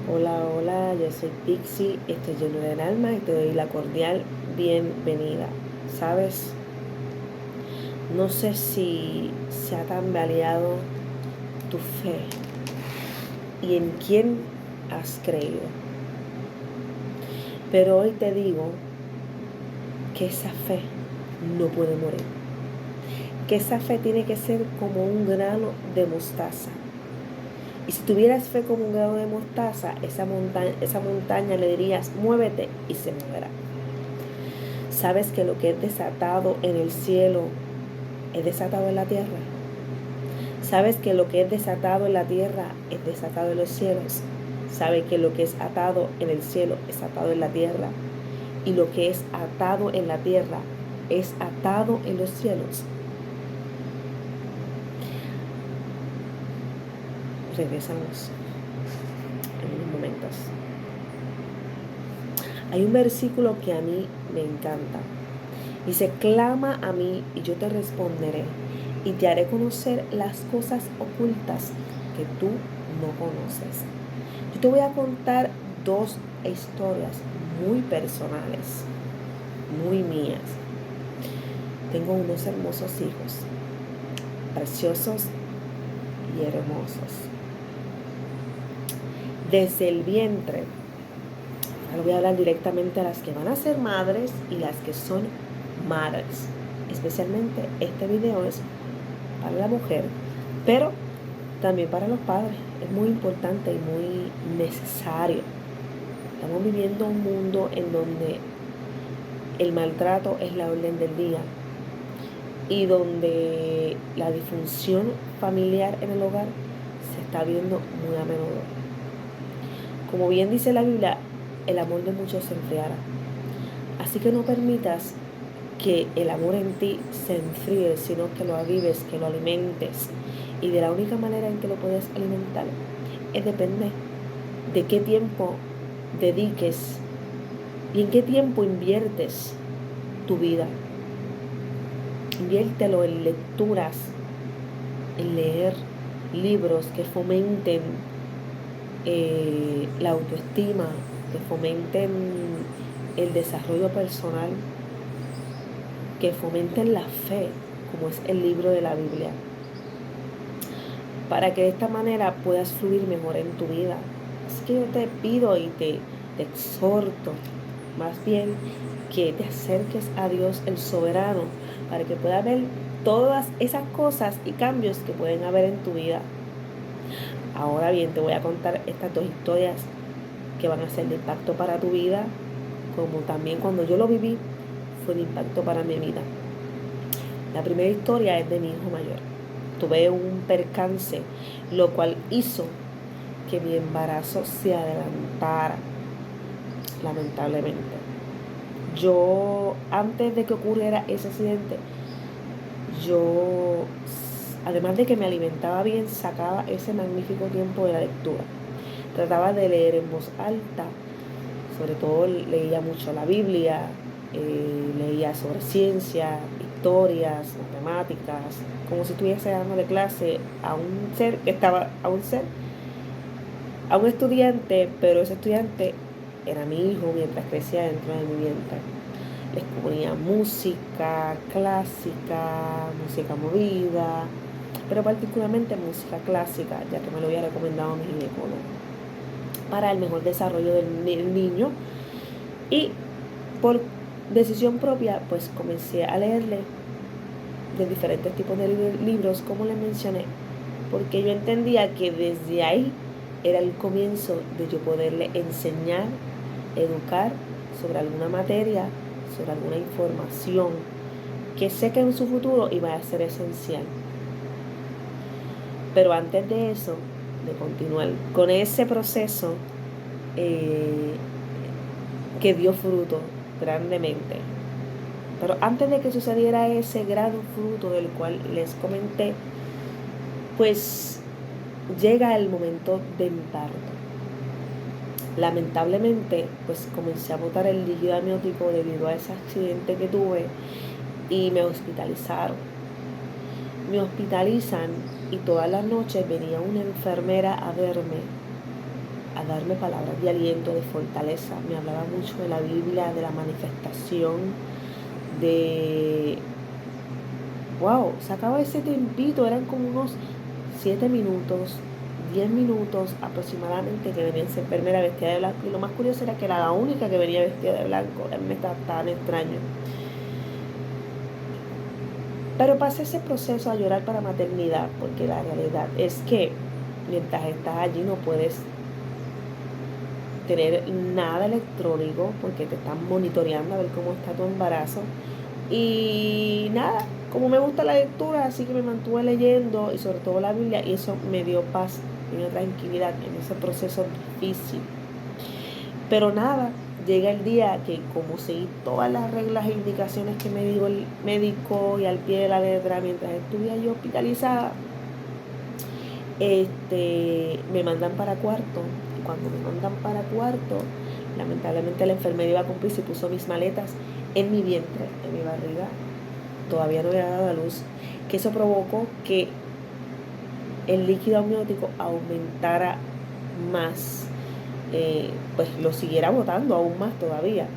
Hola, hola, yo soy Pixie, estoy lleno del alma y te doy la cordial bienvenida. ¿Sabes? No sé si se ha tambaleado tu fe y en quién has creído, pero hoy te digo que esa fe no puede morir, que esa fe tiene que ser como un grano de mostaza. Y si tuvieras fe como un grano de mostaza, esa montaña le dirías, muévete y se moverá. ¿Sabes que lo que es desatado en el cielo es desatado en la tierra? ¿Sabes que lo que es desatado en la tierra es desatado en los cielos? ¿Sabes que lo que es atado en el cielo es atado en la tierra? Y lo que es atado en la tierra es atado en los cielos. Regresamos en unos momentos. Hay un versículo que a mí me encanta. Dice, clama a mí y yo te responderé y te haré conocer las cosas ocultas que tú no conoces. Yo te voy a contar dos historias muy personales, muy mías. Tengo unos hermosos hijos, preciosos y hermosos. Desde el vientre, ahora voy a hablar directamente a las que van a ser madres y las que son madres. Especialmente este video es para la mujer, pero también para los padres. Es muy importante y muy necesario. Estamos viviendo un mundo en donde el maltrato es la orden del día y donde la disfunción familiar en el hogar se está viendo muy a menudo. Como bien dice la Biblia, el amor de muchos se enfriará. Así que no permitas que el amor en ti se enfríe, sino que lo avives, que lo alimentes. Y de la única manera en que lo puedes alimentar depende de qué tiempo dediques y en qué tiempo inviertes tu vida. Inviértelo en lecturas, en leer libros que fomenten la autoestima, que fomenten el desarrollo personal, que fomenten la fe, como es el libro de la Biblia, para que de esta manera puedas fluir mejor en tu vida. Así que yo te pido y te exhorto, más bien, que te acerques a Dios el soberano, para que puedas ver todas esas cosas y cambios que pueden haber en tu vida. Ahora bien, te voy a contar estas dos historias que van a ser de impacto para tu vida, como también cuando yo lo viví, fue de impacto para mi vida. La primera historia es de mi hijo mayor. Tuve un percance, lo cual hizo que mi embarazo se adelantara, lamentablemente. Yo, antes de que ocurriera ese accidente, yo, además de que me alimentaba bien, sacaba ese magnífico tiempo de la lectura. Trataba de leer en voz alta, sobre todo leía mucho la Biblia, leía sobre ciencia, historias, matemáticas, como si estuviese dándole clase a un ser que estaba, a un estudiante, pero ese estudiante era mi hijo mientras crecía dentro de mi vientre. Les ponía música clásica, música movida, pero particularmente música clásica, ya que me lo había recomendado mi ginecólogo, para el mejor desarrollo del niño. Y por decisión propia, pues comencé a leerle de diferentes tipos de libros, como les mencioné, porque yo entendía que desde ahí era el comienzo de yo poderle enseñar, educar sobre alguna materia, sobre alguna información que sé que en su futuro iba a ser esencial. Pero antes de eso, de continuar con ese proceso que dio fruto grandemente. Pero antes de que sucediera ese gran fruto del cual les comenté, pues llega el momento de mi parto. Lamentablemente, pues comencé a botar el líquido amniótico debido a ese accidente que tuve y me hospitalizaron. Me hospitalizan y todas las noches venía una enfermera a verme a darme palabras de aliento, de fortaleza. Me hablaba mucho de la Biblia, de la manifestación, de... Wow, sacaba ese tiempito, eran como unos 7 minutos, 10 minutos aproximadamente que venía esa enfermera vestida de blanco. Y lo más curioso era que era la única que venía vestida de blanco. A mí me estaba tan extraño. Pero pasé ese proceso a llorar para maternidad, porque la realidad es que mientras estás allí no puedes tener nada electrónico porque te están monitoreando a ver cómo está tu embarazo. Y nada, como me gusta la lectura, así que me mantuve leyendo y sobre todo la Biblia, y eso me dio paz y una tranquilidad en ese proceso difícil. Pero nada, llega el día que como seguí todas las reglas e indicaciones que me dio el médico y al pie de la letra mientras estuve yo hospitalizada, me mandan para cuarto. Y cuando me mandan para cuarto, lamentablemente la enfermera iba a cumplir y puso mis maletas en mi vientre, en mi barriga. Todavía no había dado a luz, que eso provocó que el líquido amniótico aumentara más, pues lo siguiera botando aún más todavía.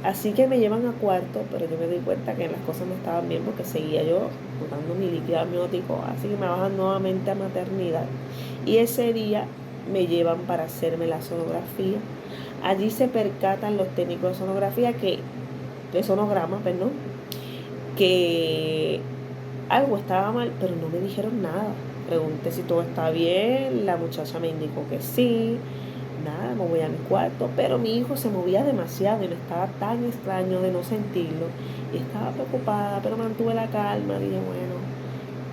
Así que me llevan a cuarto, pero yo me di cuenta que las cosas no estaban bien porque seguía yo botando mi líquido amniótico, así que me bajan nuevamente a maternidad. Y ese día me llevan para hacerme la sonografía. Allí se percatan los técnicos de sonografía de sonograma, perdón, que algo estaba mal, pero no me dijeron nada. Pregunté si todo está bien, la muchacha me indicó que sí. Nada, me voy a mi cuarto, pero mi hijo se movía demasiado y me estaba tan extraño de no sentirlo y estaba preocupada, pero mantuve la calma. Dije, bueno,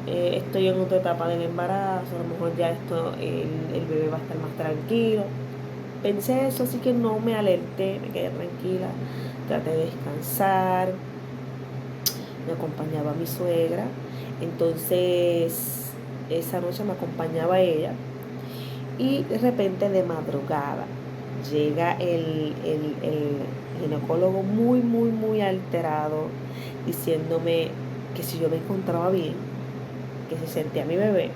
estoy en otra etapa del embarazo, a lo mejor ya el bebé va a estar más tranquilo. Pensé eso, así que no me alerté, me quedé tranquila, traté de descansar. Me acompañaba mi suegra, entonces esa noche me acompañaba ella. Y de repente de madrugada llega el ginecólogo muy alterado, diciéndome que si yo me encontraba bien, que si sentía a mi bebé,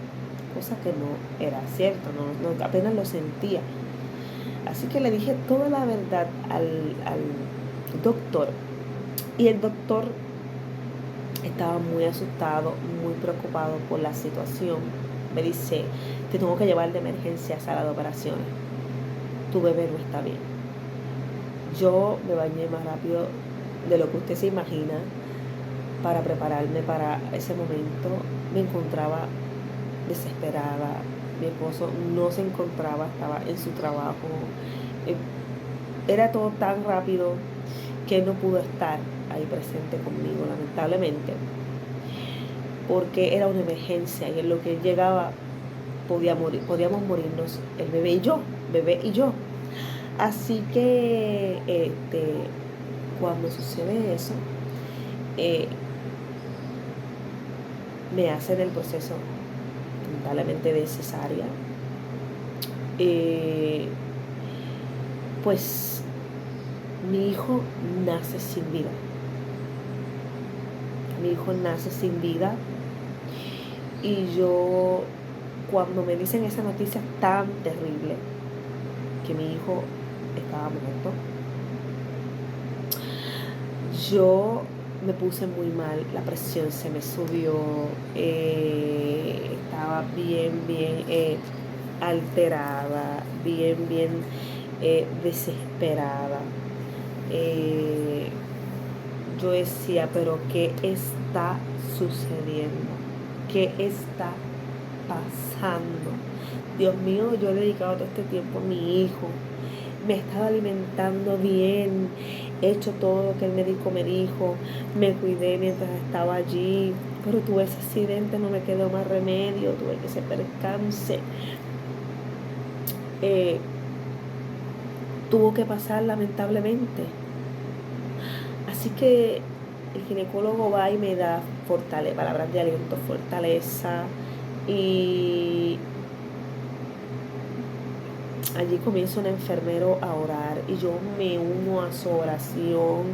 cosa que no era cierto, no apenas lo sentía. Así que le dije toda la verdad al doctor, y el doctor estaba muy asustado, muy preocupado por la situación. Me dice, te tengo que llevar de emergencia a sala de operaciones. Tu bebé no está bien. Yo me bañé más rápido de lo que usted se imagina para prepararme para ese momento. Me encontraba desesperada. Mi esposo no se encontraba, estaba en su trabajo. Era todo tan rápido que no pudo estar ahí presente conmigo, lamentablemente, porque era una emergencia y en lo que él llegaba podíamos morirnos el bebé y yo. Así que cuando sucede eso, me hacen el proceso lamentablemente de cesárea. Pues mi hijo nace sin vida. Mi hijo nace sin vida. Y yo, cuando me dicen esa noticia tan terrible, que mi hijo estaba muerto, yo me puse muy mal, la presión se me subió, estaba bien alterada, bien desesperada. Yo decía, pero ¿qué está sucediendo? ¿Qué está pasando? Dios mío, yo he dedicado todo este tiempo a mi hijo, me estaba alimentando bien, he hecho todo lo que el médico me dijo, me cuidé mientras estaba allí, pero tuve ese accidente, no me quedó más remedio, tuve que ese percance. Tuvo que pasar lamentablemente. Así que el ginecólogo va y me da palabras de aliento, fortaleza, y allí comienza un enfermero a orar y yo me uno a su oración,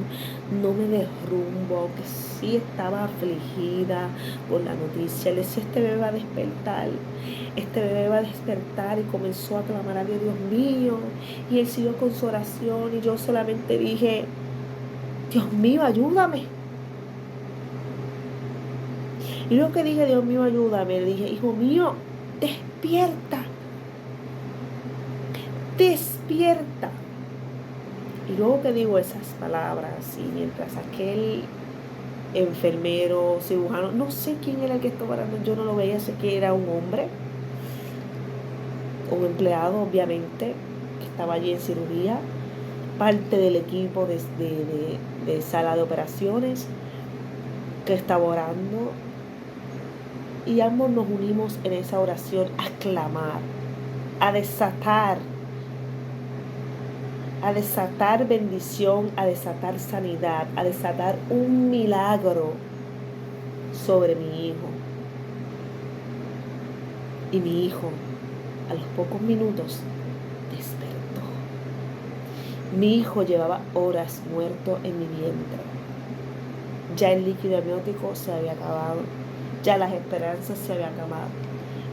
no me derrumbo, que sí estaba afligida por la noticia. Le decía, este bebé va a despertar, este bebé va a despertar, y comenzó a clamar a Dios, Dios mío, y él siguió con su oración y yo solamente dije, Dios mío, ayúdame. Y luego que dije, Dios mío, ayúdame, le dije, hijo mío, despierta, despierta. Y luego que digo esas palabras, y mientras aquel enfermero, cirujano, no sé quién era el que estaba orando, yo no lo veía, sé que era un hombre, un empleado obviamente, que estaba allí en cirugía, parte del equipo de sala de operaciones, que estaba orando, y ambos nos unimos en esa oración a clamar, a desatar bendición, a desatar sanidad, a desatar un milagro sobre mi hijo. Y mi hijo, a los pocos minutos, despertó. Mi hijo llevaba horas muerto en mi vientre. Ya el líquido amniótico se había acabado. Ya las esperanzas se habían acabado.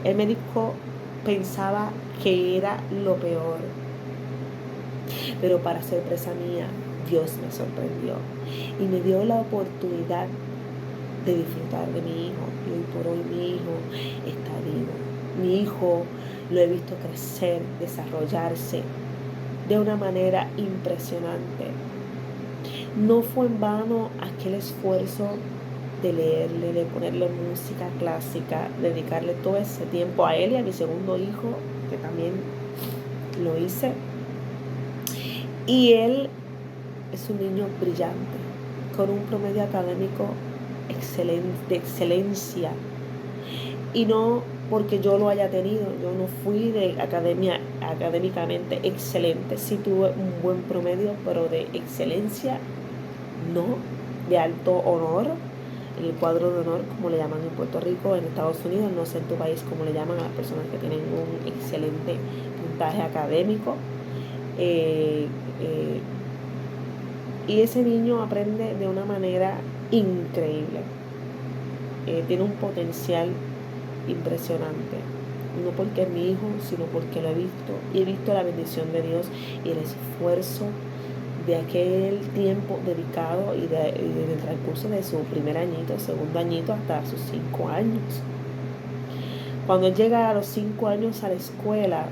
El médico pensaba que era lo peor. Pero para sorpresa mía, Dios me sorprendió y me dio la oportunidad de disfrutar de mi hijo. Y hoy por hoy mi hijo está vivo. Mi hijo lo he visto crecer, desarrollarse de una manera impresionante. No fue en vano aquel esfuerzo de leerle, de ponerle música clásica, dedicarle todo ese tiempo a él y a mi segundo hijo, que también lo hice. Y él es un niño brillante, con un promedio académico de excelencia. Y no porque yo lo haya tenido, yo no fui de académicamente excelente, sí tuve un buen promedio, pero de excelencia no, de alto honor, en el cuadro de honor, como le llaman en Puerto Rico, en Estados Unidos, no sé en tu país cómo le llaman a las personas que tienen un excelente puntaje académico. Y ese niño aprende de una manera increíble. Tiene un potencial impresionante. No porque es mi hijo, sino porque lo he visto. Y he visto la bendición de Dios y el esfuerzo de aquel tiempo dedicado y del transcurso de su primer añito, segundo añito, hasta sus 5 años. Cuando él llega a los 5 años a la escuela,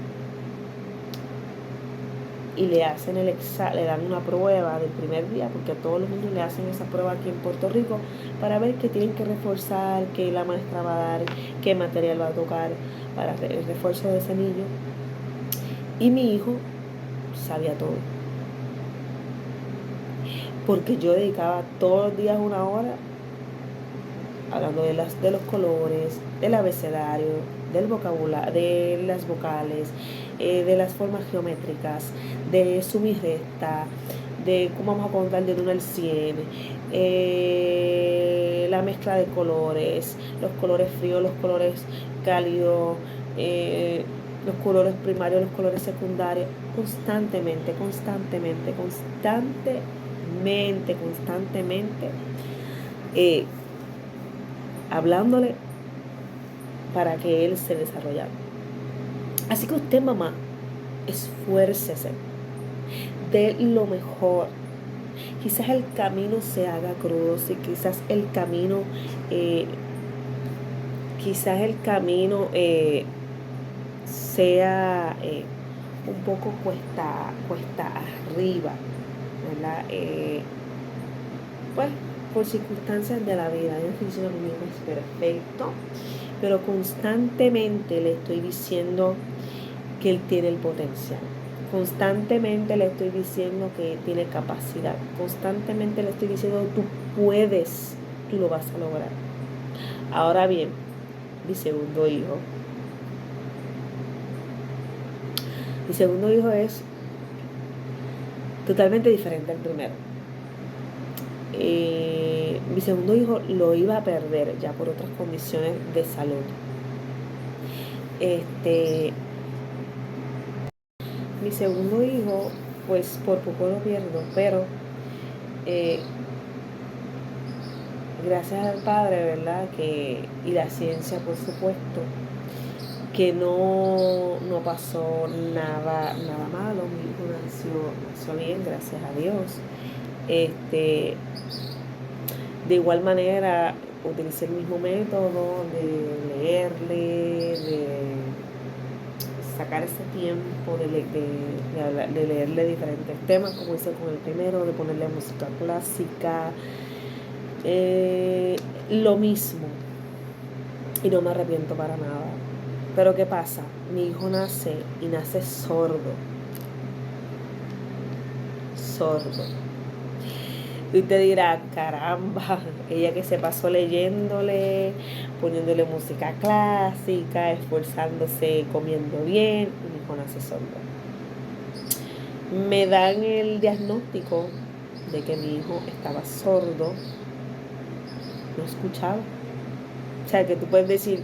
y le hacen le dan una prueba del primer día, porque a todos los niños le hacen esa prueba aquí en Puerto Rico para ver qué tienen que reforzar, qué la maestra va a dar, qué material va a tocar para el refuerzo de ese niño. Y mi hijo sabía todo, porque yo dedicaba todos los días una hora hablando de los colores, del abecedario, del vocabulario, de las vocales, de las formas geométricas, de suma y resta, de cómo vamos a contar del 1 al 100, la mezcla de colores, los colores fríos, los colores cálidos, los colores primarios, los colores secundarios, constantemente, hablándole para que él se desarrollara. Así que usted, mamá, esfuércese, dé lo mejor. Quizás el camino se haga crudo, si quizás el camino sea un poco cuesta arriba, ¿verdad? Pues por circunstancias de la vida, el oficio conmigo es perfecto, pero constantemente le estoy diciendo que él tiene el potencial. Constantemente le estoy diciendo que tiene capacidad. Constantemente le estoy diciendo, tú puedes, tú lo vas a lograr. Ahora bien, mi segundo hijo. Mi segundo hijo es totalmente diferente al primero. Mi segundo hijo lo iba a perder ya por otras condiciones de salud. Mi segundo hijo, pues por poco lo pierdo, pero gracias al Padre, ¿verdad? Y la ciencia, por supuesto, que no pasó nada malo. Mi hijo nació bien, gracias a Dios. De igual manera, utilicé el mismo método de leerle, de sacar ese tiempo de leerle diferentes temas, como hice con el primero, de ponerle música clásica, lo mismo. Y no me arrepiento para nada. Pero ¿qué pasa? Mi hijo nace sordo. Y usted dirá, caramba, ella que se pasó leyéndole, poniéndole música clásica, esforzándose, comiendo bien, y mi hijo nace sordo. Me dan el diagnóstico de que mi hijo estaba sordo, no escuchaba. O sea, que tú puedes decir,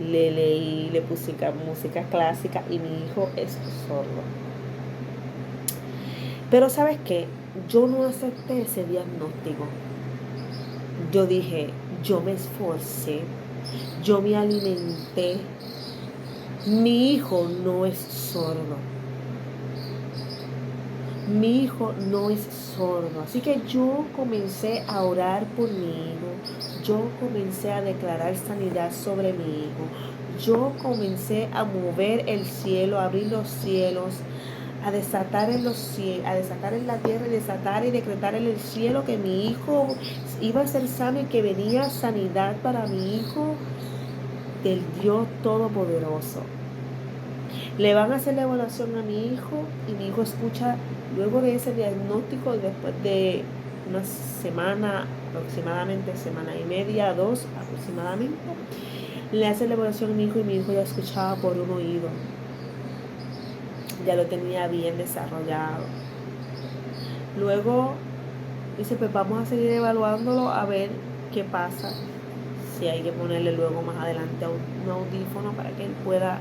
le leí, le puse música clásica y mi hijo es sordo. Pero ¿sabes qué? Yo no acepté ese diagnóstico. Yo dije, yo me esforcé, yo me alimenté. Mi hijo no es sordo. Mi hijo no es sordo. Así que yo comencé a orar por mi hijo. Yo comencé a declarar sanidad sobre mi hijo. Yo comencé a mover el cielo, a abrir los cielos, a desatar en los cielos, a desatar en la tierra y desatar y decretar en el cielo que mi hijo iba a ser sano y que venía sanidad para mi hijo del Dios Todopoderoso. Le van a hacer la evaluación a mi hijo y mi hijo escucha, luego de ese diagnóstico, después de una semana, aproximadamente semana y media, 2 aproximadamente, le hace la evaluación a mi hijo y mi hijo ya escuchaba por un oído. Ya lo tenía bien desarrollado. Luego dice, pues vamos a seguir evaluándolo a ver qué pasa. Si hay que ponerle luego más adelante un audífono para que él pueda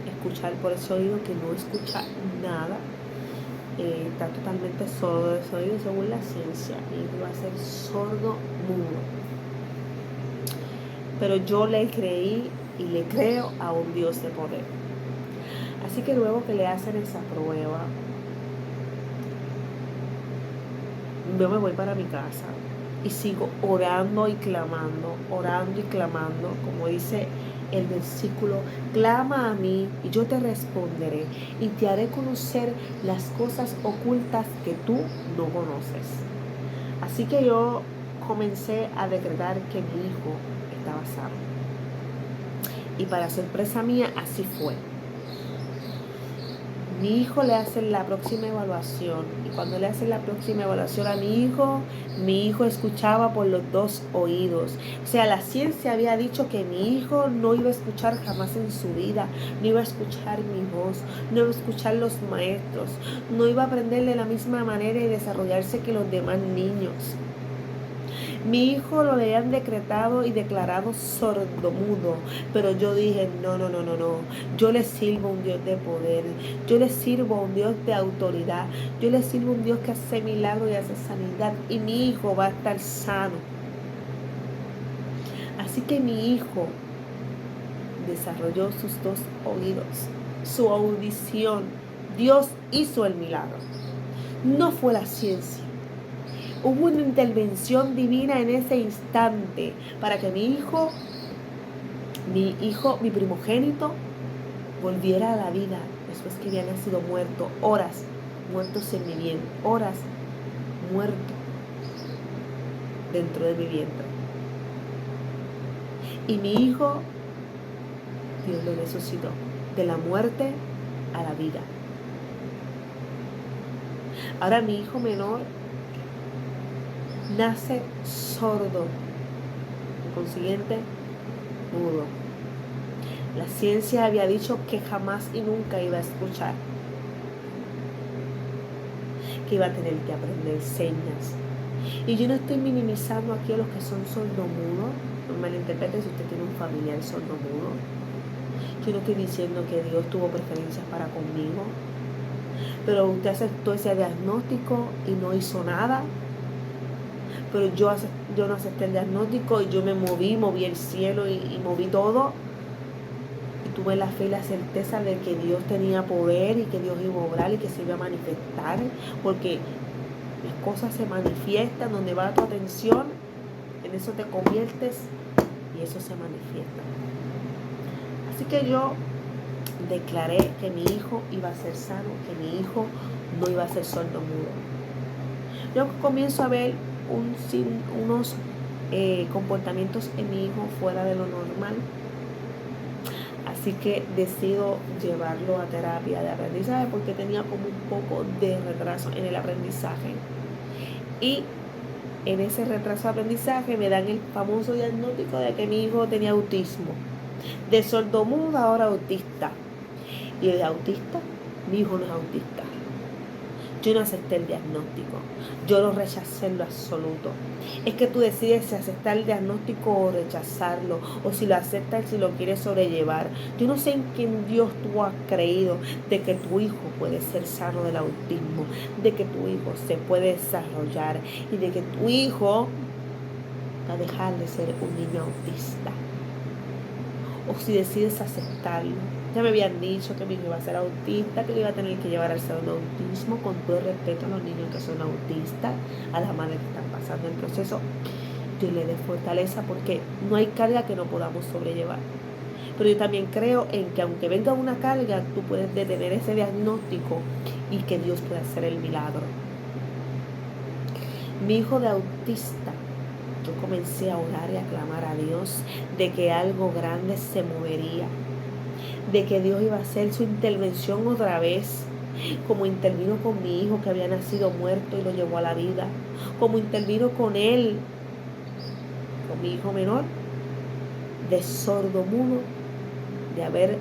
escuchar por ese oído, que no escucha nada. Está totalmente sordo de ese oído según la ciencia. Y va a ser sordo mudo. Pero yo le creí y le creo a un Dios de poder. Así que luego que le hacen esa prueba, yo me voy para mi casa y sigo orando y clamando, como dice el versículo, clama a mí y yo te responderé y te haré conocer las cosas ocultas que tú no conoces. Así que yo comencé a decretar que mi hijo estaba sano. Y para sorpresa mía, así fue. Mi hijo le hace la próxima evaluación y cuando le hacen la próxima evaluación a mi hijo escuchaba por los 2 oídos. O sea, la ciencia había dicho que mi hijo no iba a escuchar jamás en su vida, no iba a escuchar mi voz, no iba a escuchar los maestros, no iba a aprender de la misma manera y desarrollarse que los demás niños. Mi hijo lo habían decretado y declarado sordomudo, pero yo dije, no, yo le sirvo a un Dios de poder, yo le sirvo a un Dios de autoridad, yo le sirvo a un Dios que hace milagros y hace sanidad, y mi hijo va a estar sano. Así que mi hijo desarrolló sus 2 oídos, su audición. Dios hizo el milagro, no fue la ciencia. Hubo una intervención divina en ese instante para que mi mi primogénito, volviera a la vida después que había nacido muerto, horas muertos en mi vientre, horas muerto dentro de mi vientre. Y mi hijo, Dios lo resucitó de la muerte a la vida. Ahora mi hijo menor nace sordo, por consiguiente, mudo. La ciencia había dicho que jamás y nunca iba a escuchar, que iba a tener que aprender señas. Y yo no estoy minimizando aquí a los que son sordomudos, no me malinterprete si usted tiene un familiar sordomudo. Yo no estoy diciendo que Dios tuvo preferencias para conmigo. Pero usted aceptó ese diagnóstico y no hizo nada. Pero yo no acepté el diagnóstico y yo moví el cielo y moví todo. Y tuve la fe y la certeza de que Dios tenía poder y que Dios iba a obrar y que se iba a manifestar. Porque las cosas se manifiestan donde va tu atención, en eso te conviertes y eso se manifiesta. Así que yo declaré que mi hijo iba a ser sano, que mi hijo no iba a ser sordomudo. Yo comienzo a ver unos comportamientos en mi hijo fuera de lo normal. Así que decido llevarlo a terapia de aprendizaje porque tenía como un poco de retraso en el aprendizaje. Y en ese retraso de aprendizaje me dan el famoso diagnóstico de que mi hijo tenía autismo. De sordomudo ahora autista. Y de autista, mi hijo no es autista. Yo no acepté el diagnóstico. Yo lo rechacé en lo absoluto. Es que tú decides si aceptar el diagnóstico o rechazarlo. O si lo aceptas, si lo quieres sobrellevar. Yo no sé en quién Dios tú has creído de que tu hijo puede ser sano del autismo. De que tu hijo se puede desarrollar. Y de que tu hijo va a dejar de ser un niño autista. O si decides aceptarlo. Ya me habían dicho que mi hijo iba a ser autista, que lo iba a tener que llevar al salón de autismo, con todo el respeto a los niños que son autistas, a las madres que están pasando el proceso. Yo le dé fortaleza porque no hay carga que no podamos sobrellevar. Pero yo también creo en que aunque venga una carga, tú puedes detener ese diagnóstico y que Dios pueda hacer el milagro. Mi hijo de autista, yo comencé a orar y a clamar a Dios de que algo grande se movería, de que Dios iba a hacer su intervención otra vez, como intervino con mi hijo que había nacido muerto y lo llevó a la vida, como intervino con él, con mi hijo menor, de sordomudo, de haber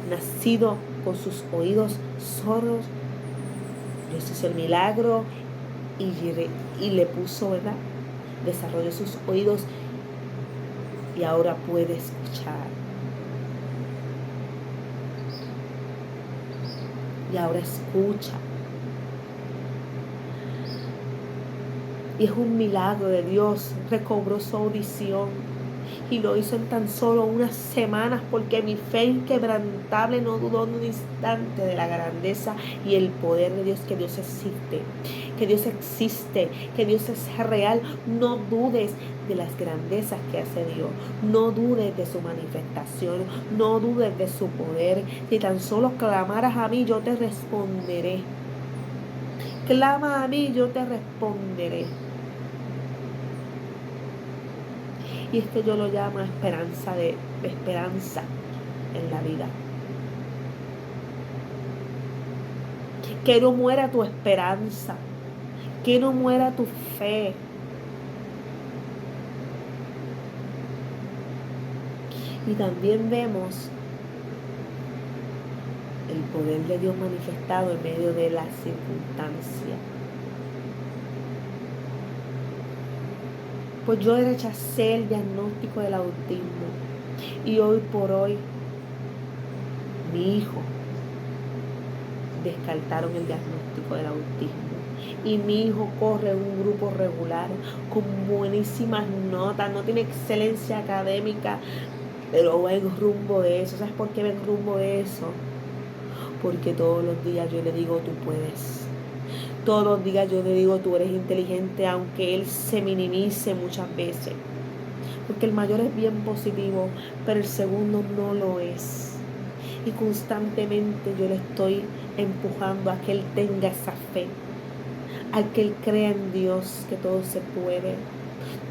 nacido con sus oídos sordos. Dios hizo el milagro y le puso, ¿verdad? Desarrolló sus oídos y ahora puede escuchar. Y ahora escucha. Y es un milagro de Dios. Recobró su audición y lo hizo en tan solo unas semanas porque mi fe inquebrantable no dudó ni un instante de la grandeza y el poder de Dios, que Dios existe, que Dios existe, que Dios es real. No dudes de las grandezas que hace Dios, no dudes de su manifestación, no dudes de su poder. Si tan solo clamaras a mí, yo te responderé. Clama a mí, yo te responderé. Y esto yo lo llamo esperanza de esperanza en la vida. Que no muera tu esperanza, que no muera tu fe. Y también vemos el poder de Dios manifestado en medio de las circunstancias. Pues yo rechacé el diagnóstico del autismo y hoy por hoy mi hijo descartaron el diagnóstico del autismo y mi hijo corre en un grupo regular con buenísimas notas, no tiene excelencia académica, pero va en rumbo de eso. ¿Sabes por qué va en rumbo de eso? Porque todos los días yo le digo, tú puedes. Todos los días yo le digo, tú eres inteligente, aunque él se minimice muchas veces. Porque el mayor es bien positivo, pero el segundo no lo es. Y constantemente yo le estoy empujando a que él tenga esa fe, a que él crea en Dios, que todo se puede.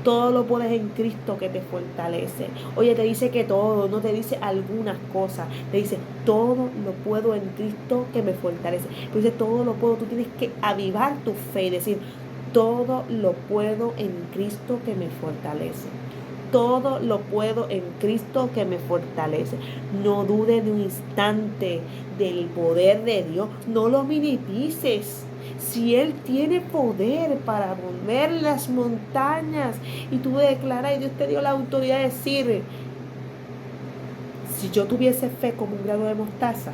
Todo lo puedes en Cristo que te fortalece. Oye, te dice que todo, no te dice algunas cosas. Te dice, todo lo puedo en Cristo que me fortalece. Pero dice, todo lo puedo. Tú tienes que avivar tu fe y decir, todo lo puedo en Cristo que me fortalece. Todo lo puedo en Cristo que me fortalece. No dudes de un instante del poder de Dios. No lo minimices. Si Él tiene poder para mover las montañas y tú declaras y Dios te dio la autoridad de decir, si yo tuviese fe como un grano de mostaza,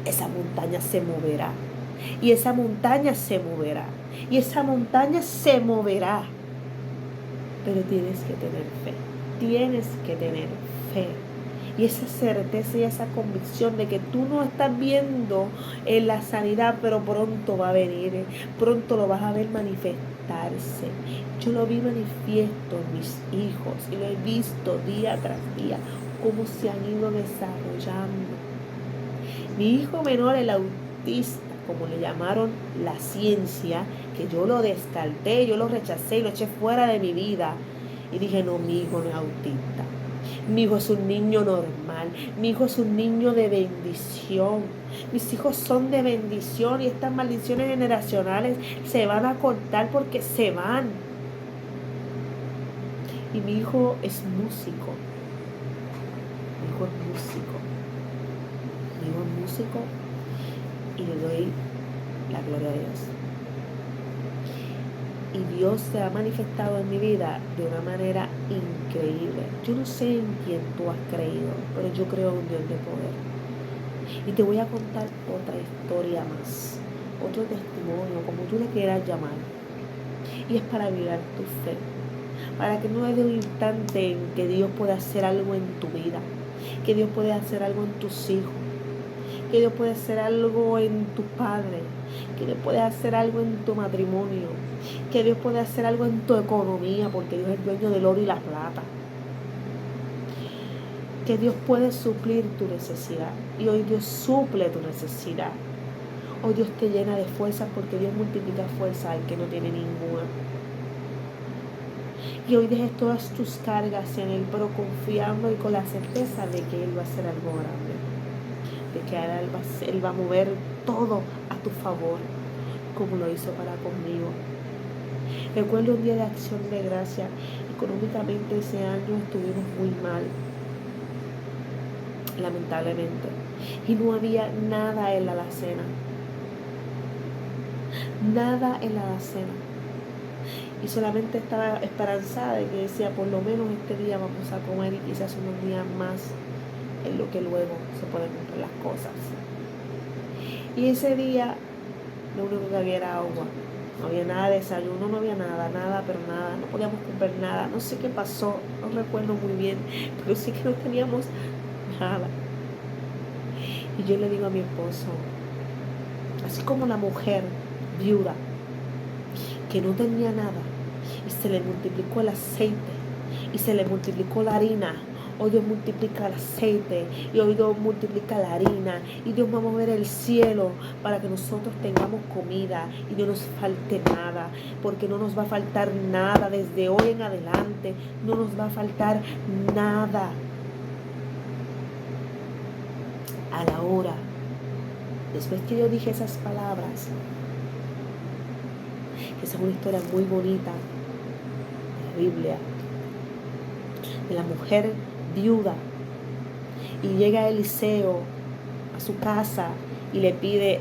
esa montaña se moverá. Y esa montaña se moverá. Y esa montaña se moverá. Pero tienes que tener fe. Tienes que tener fe. Y esa certeza y esa convicción de que tú no estás viendo en la sanidad, pero pronto va a venir, pronto lo vas a ver manifestarse. Yo lo vi manifiesto en mis hijos y lo he visto día tras día, cómo se han ido desarrollando. Mi hijo menor, el autista, como le llamaron la ciencia, que yo lo descarté, yo lo rechacé y lo eché fuera de mi vida. Y dije, no, mi hijo no es autista. Mi hijo es un niño normal. Mi hijo es un niño de bendición. Mis hijos son de bendición y estas maldiciones generacionales se van a cortar porque se van. Y mi hijo es músico. Mi hijo es músico. Mi hijo es músico y le doy la gloria a Dios. Y Dios se ha manifestado en mi vida de una manera increíble. Yo no sé en quién tú has creído, pero yo creo en un Dios de poder. Y te voy a contar otra historia más, otro testimonio, como tú le quieras llamar. Y es para vibrar tu fe, para que no des un instante en que Dios puede hacer algo en tu vida, que Dios puede hacer algo en tus hijos, que Dios puede hacer algo en tu padre, que Dios puede hacer algo en tu matrimonio, que Dios puede hacer algo en tu economía, porque Dios es el dueño del oro y la plata. Que Dios puede suplir tu necesidad. Y hoy Dios suple tu necesidad. Hoy Dios te llena de fuerzas porque Dios multiplica fuerza al que no tiene ninguna. Y hoy dejes todas tus cargas en Él, pero confiando y con la certeza de que Él va a hacer algo grande. De que Él va a mover todo a tu favor, como lo hizo para conmigo. Recuerdo un día de acción de gracia. Económicamente ese año estuvimos muy mal, lamentablemente. Y no había nada en la alacena. Nada en la alacena. Y solamente estaba esperanzada de que decía, por lo menos este día vamos a comer y quizás unos días más en lo que luego se pueden comprar las cosas. Y ese día lo único que había era agua. No había nada de desayuno, no había nada, pero nada. No podíamos comprar nada. No sé qué pasó, no recuerdo muy bien, pero sí que no teníamos nada. Y yo le digo a mi esposo, así como la mujer viuda que no tenía nada y se le multiplicó el aceite y se le multiplicó la harina, hoy Dios multiplica el aceite y hoy Dios multiplica la harina y Dios va a mover el cielo para que nosotros tengamos comida y no nos falte nada, porque no nos va a faltar nada desde hoy en adelante, no nos va a faltar nada. A la hora, después que yo dije esas palabras, que esa es una historia muy bonita de la Biblia, de la mujer viuda, y llega Eliseo a su casa y le pide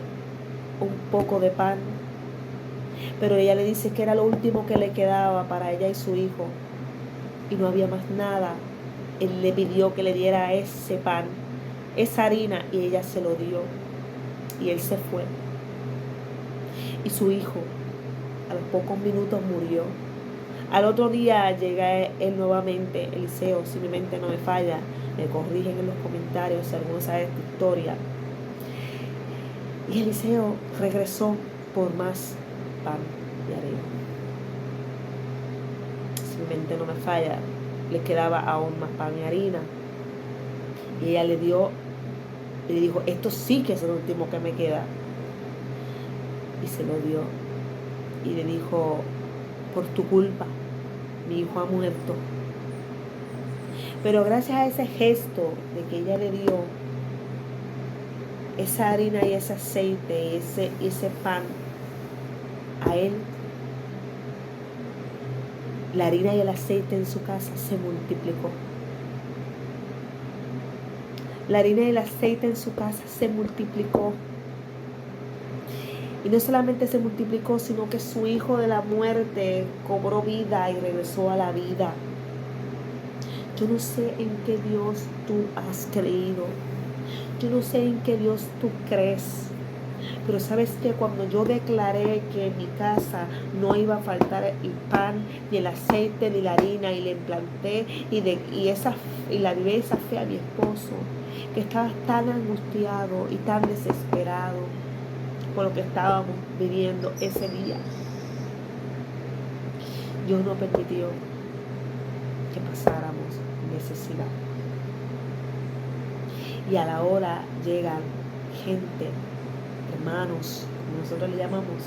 un poco de pan, pero ella le dice que era lo último que le quedaba para ella y su hijo y no había más nada. Él le pidió que le diera ese pan, esa harina, y ella se lo dio y él se fue. Y su hijo a los pocos minutos murió. Al otro día llega él nuevamente, Eliseo, si mi mente no me falla, me corrigen en los comentarios si alguno sabe esta historia. Y Eliseo regresó por más pan y harina. Si mi mente no me falla, le quedaba aún más pan y harina. Y ella le dijo, esto sí que es el último que me queda. Y se lo dio. Y le dijo, por tu culpa, mi hijo ha muerto. Pero gracias a ese gesto de que ella le dio esa harina y ese aceite, ese pan a él, la harina y el aceite en su casa se multiplicó. La harina y el aceite en su casa se multiplicó. Y no solamente se multiplicó, sino que su hijo de la muerte cobró vida y regresó a la vida. Yo no sé en qué Dios tú has creído. Yo no sé en qué Dios tú crees, pero sabes que cuando yo declaré que en mi casa no iba a faltar el pan, ni el aceite, ni la harina, y le implanté y la viví esa fe a mi esposo, que estaba tan angustiado y tan desesperado por lo que estábamos viviendo ese día, Dios no permitió que pasáramos necesidad. Y a la hora llegan gente, hermanos, como nosotros le llamamos,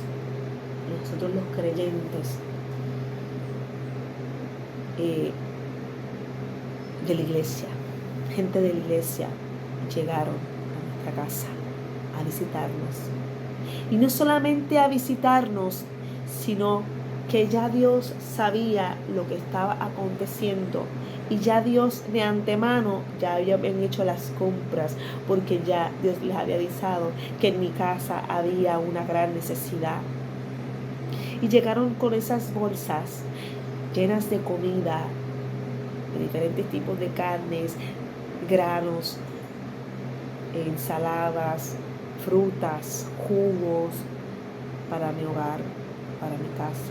nosotros los creyentes de la iglesia, gente de la iglesia, llegaron a nuestra casa a visitarnos. Y no solamente a visitarnos, sino que ya Dios sabía lo que estaba aconteciendo. Y ya Dios de antemano ya habían hecho las compras, porque ya Dios les había avisado que en mi casa había una gran necesidad. Y llegaron con esas bolsas llenas de comida, de diferentes tipos de carnes, granos, ensaladas, frutas, jugos para mi hogar, para mi casa.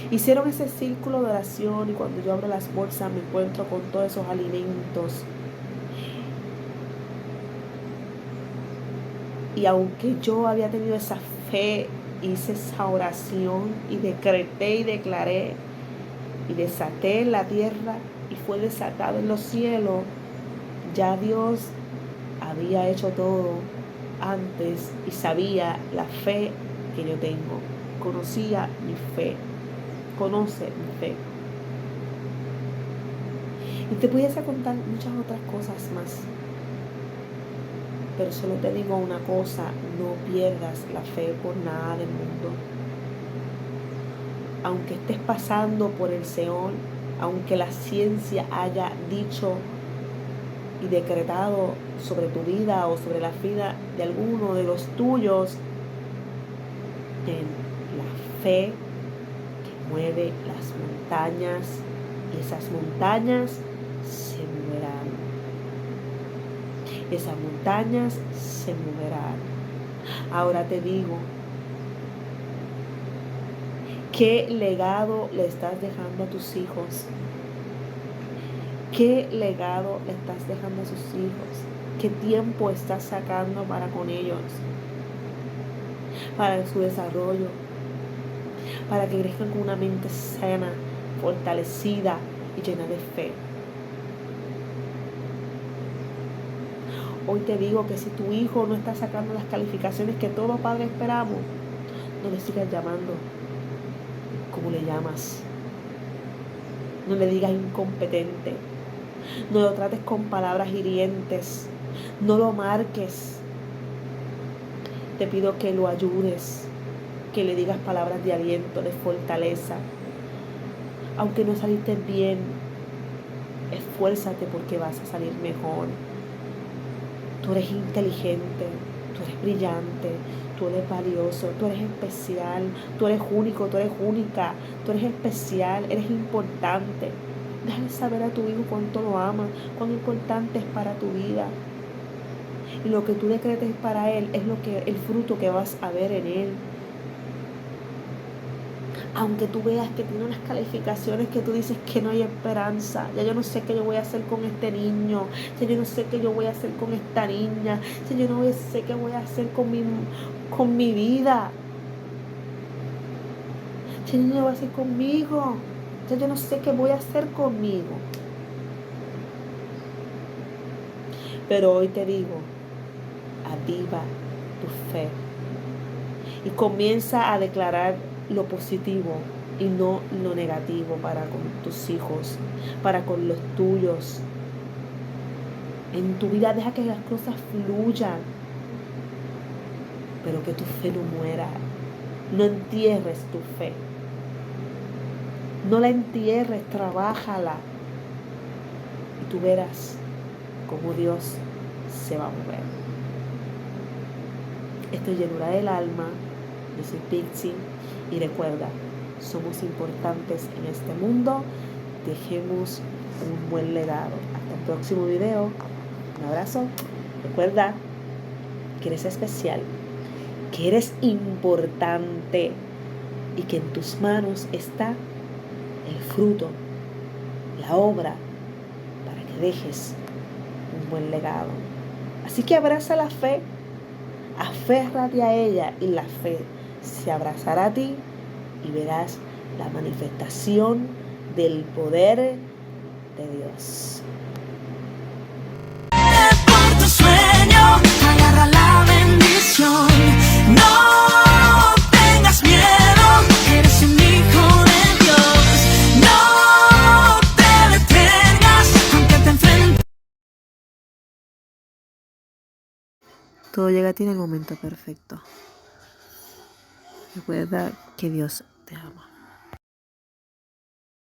Hicieron ese círculo de oración y cuando yo abro las bolsas me encuentro con todos esos alimentos. Y aunque yo había tenido esa fe, hice esa oración y decreté y declaré y desaté en la tierra y fue desatado en los cielos, ya Dios había hecho todo antes y sabía la fe que yo tengo. Conocía mi fe. Conoce mi fe. Y te pudiese contar muchas otras cosas más. Pero solo te digo una cosa, no pierdas la fe por nada del mundo. Aunque estés pasando por el Seol, aunque la ciencia haya dicho y decretado sobre tu vida o sobre la vida de alguno de los tuyos, ten la fe que mueve las montañas y esas montañas se moverán. Esas montañas se moverán. Ahora te digo, ¿qué legado le estás dejando a tus hijos? ¿Qué legado le estás dejando a sus hijos? ¿Qué tiempo estás sacando para con ellos? Para su desarrollo, para que crezcan con una mente sana, fortalecida y llena de fe. Hoy te digo que si tu hijo no está sacando las calificaciones que todo padre esperamos, no le sigas llamando como le llamas. No le digas incompetente. No lo trates con palabras hirientes. No lo marques. Te pido que lo ayudes, que le digas palabras de aliento, de fortaleza. Aunque no saliste bien, esfuérzate porque vas a salir mejor. Tú eres inteligente, tú eres brillante, tú eres valioso, tú eres especial, tú eres único, tú eres única, tú eres especial, eres importante. Déjale saber a tu hijo cuánto lo amas, cuán importante es para tu vida. Y lo que tú decretes para él es el fruto que vas a ver en él. Aunque tú veas que tiene unas calificaciones que tú dices que no hay esperanza, ya yo no sé qué yo voy a hacer con este niño, ya yo no sé qué yo voy a hacer con esta niña, ya yo no sé qué voy a hacer con mi vida, ya yo no sé qué voy a hacer conmigo, ya yo no sé qué voy a hacer conmigo. Pero hoy te digo, aviva tu fe y comienza a declarar lo positivo y no lo negativo para con tus hijos, para con los tuyos. En tu vida deja que las cosas fluyan, pero que tu fe no muera. No entierres tu fe. No la entierres, trabájala. Y tú verás cómo Dios se va a mover. Esto es llenura del alma. Yo soy Pixie. Y recuerda, somos importantes en este mundo. Dejemos un buen legado. Hasta el próximo video. Un abrazo. Recuerda que eres especial, que eres importante y que en tus manos está el fruto, la obra, para que dejes un buen legado. Así que abraza la fe, aférrate a ella y la fe se abrazará a ti y verás la manifestación del poder de Dios. Por tu sueño, agarra la bendición. No tengas miedo, eres un hijo de Dios. No te detengas, aunque te enfrentes. Todo llega a ti en el momento perfecto. Recuerda que Dios te ama.